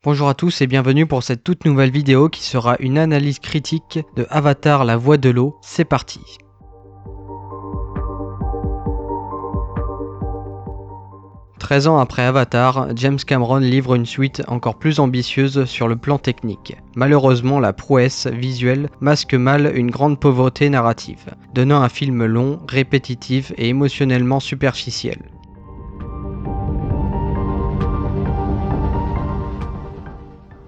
Bonjour à tous et bienvenue pour cette toute nouvelle vidéo qui sera une analyse critique de Avatar la voix de l'eau. C'est parti. « 13 ans après Avatar, James Cameron livre une suite encore plus ambitieuse sur le plan technique. Malheureusement, la prouesse visuelle masque mal une grande pauvreté narrative, donnant un film long, répétitif et émotionnellement superficiel.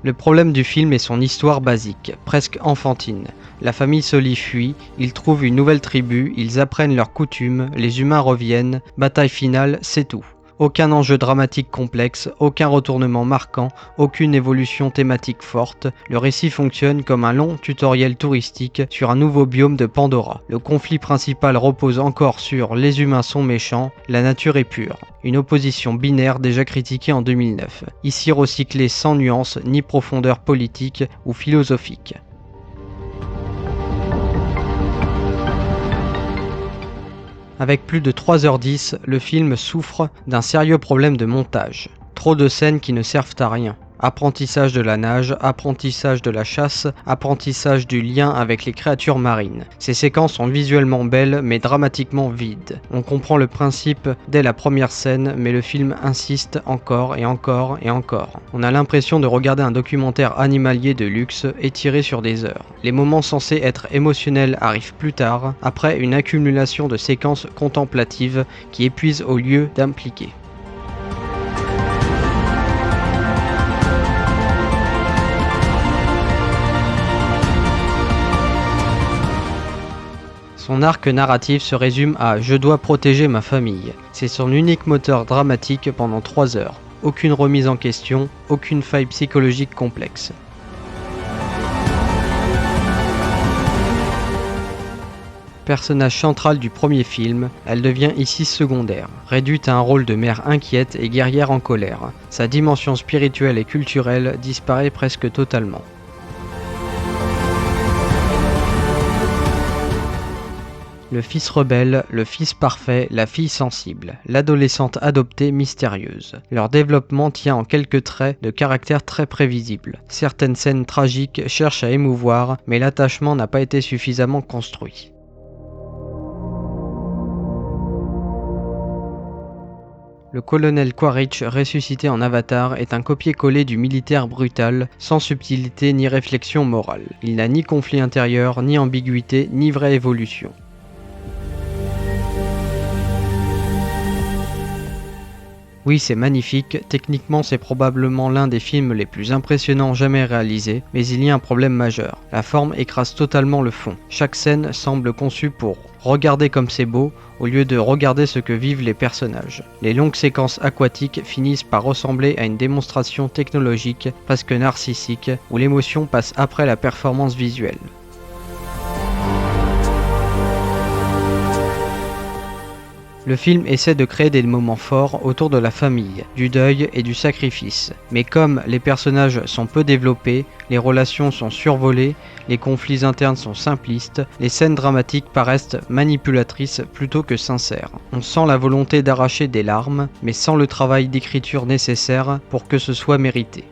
Le problème du film est son histoire basique, presque enfantine. La famille Sully fuit, ils trouvent une nouvelle tribu, ils apprennent leurs coutumes, les humains reviennent, bataille finale, c'est tout. Aucun enjeu dramatique complexe, aucun retournement marquant, aucune évolution thématique forte, le récit fonctionne comme un long tutoriel touristique sur un nouveau biome de Pandora. Le conflit principal repose encore sur « les humains sont méchants, la nature est pure ». Une opposition binaire déjà critiquée en 2009, ici recyclée sans nuance ni profondeur politique ou philosophique. Avec plus de 3h10, le film souffre d'un sérieux problème de montage. Trop de scènes qui ne servent à rien. Apprentissage de la nage, apprentissage de la chasse, apprentissage du lien avec les créatures marines. Ces séquences sont visuellement belles mais dramatiquement vides. On comprend le principe dès la première scène mais le film insiste encore et encore et encore. On a l'impression de regarder un documentaire animalier de luxe étiré sur des heures. Les moments censés être émotionnels arrivent plus tard, après une accumulation de séquences contemplatives qui épuisent au lieu d'impliquer. Son arc narratif se résume à « Je dois protéger ma famille ». C'est son unique moteur dramatique pendant 3 heures. Aucune remise en question, aucune faille psychologique complexe. Personnage central du premier film, elle devient ici secondaire, réduite à un rôle de mère inquiète et guerrière en colère. Sa dimension spirituelle et culturelle disparaît presque totalement. Le fils rebelle, le fils parfait, la fille sensible, l'adolescente adoptée mystérieuse. Leur développement tient en quelques traits de caractère très prévisibles. Certaines scènes tragiques cherchent à émouvoir, mais l'attachement n'a pas été suffisamment construit. Le colonel Quaritch, ressuscité en Avatar, est un copier-coller du militaire brutal, sans subtilité ni réflexion morale. Il n'a ni conflit intérieur, ni ambiguïté, ni vraie évolution. Oui, c'est magnifique, techniquement c'est probablement l'un des films les plus impressionnants jamais réalisés, mais il y a un problème majeur. La forme écrase totalement le fond. Chaque scène semble conçue pour regarder comme c'est beau, au lieu de regarder ce que vivent les personnages. Les longues séquences aquatiques finissent par ressembler à une démonstration technologique, presque narcissique, où l'émotion passe après la performance visuelle. Le film essaie de créer des moments forts autour de la famille, du deuil et du sacrifice. Mais comme les personnages sont peu développés, les relations sont survolées, les conflits internes sont simplistes, les scènes dramatiques paraissent manipulatrices plutôt que sincères. On sent la volonté d'arracher des larmes, mais sans le travail d'écriture nécessaire pour que ce soit mérité.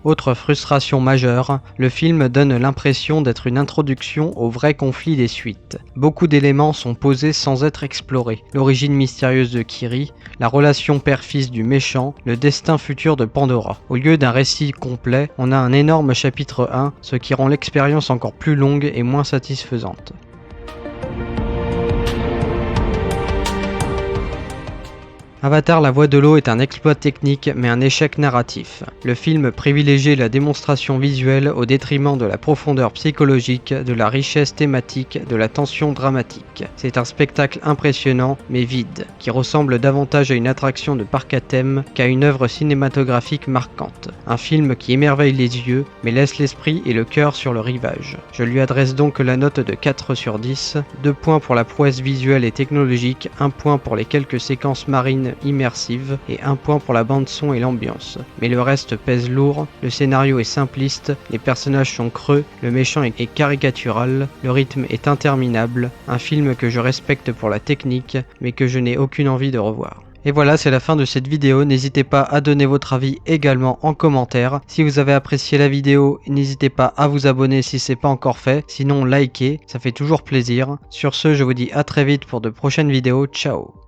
Autre frustration majeure, le film donne l'impression d'être une introduction au vrai conflit des suites. Beaucoup d'éléments sont posés sans être explorés. L'origine mystérieuse de Kiri, la relation père-fils du méchant, le destin futur de Pandora. Au lieu d'un récit complet, on a un énorme chapitre 1, ce qui rend l'expérience encore plus longue et moins satisfaisante. Avatar la voix de l'eau est un exploit technique mais un échec narratif. Le film privilégie la démonstration visuelle au détriment de la profondeur psychologique, de la richesse thématique, de la tension dramatique. C'est un spectacle impressionnant mais vide, qui ressemble davantage à une attraction de parc à thème qu'à une œuvre cinématographique marquante. Un film qui émerveille les yeux mais laisse l'esprit et le cœur sur le rivage. Je lui adresse donc la note de 4/10, 2 points pour la prouesse visuelle et technologique, 1 point pour les quelques séquences marines immersive et 1 point pour la bande son et l'ambiance. Mais le reste pèse lourd, le scénario est simpliste, les personnages sont creux, le méchant est caricatural, le rythme est interminable, un film que je respecte pour la technique mais que je n'ai aucune envie de revoir. Et voilà, c'est la fin de cette vidéo. N'hésitez pas à donner votre avis également en commentaire. Si vous avez apprécié la vidéo, n'hésitez pas à vous abonner si ce n'est pas encore fait. Sinon, likez, ça fait toujours plaisir. Sur ce, je vous dis à très vite pour de prochaines vidéos. Ciao!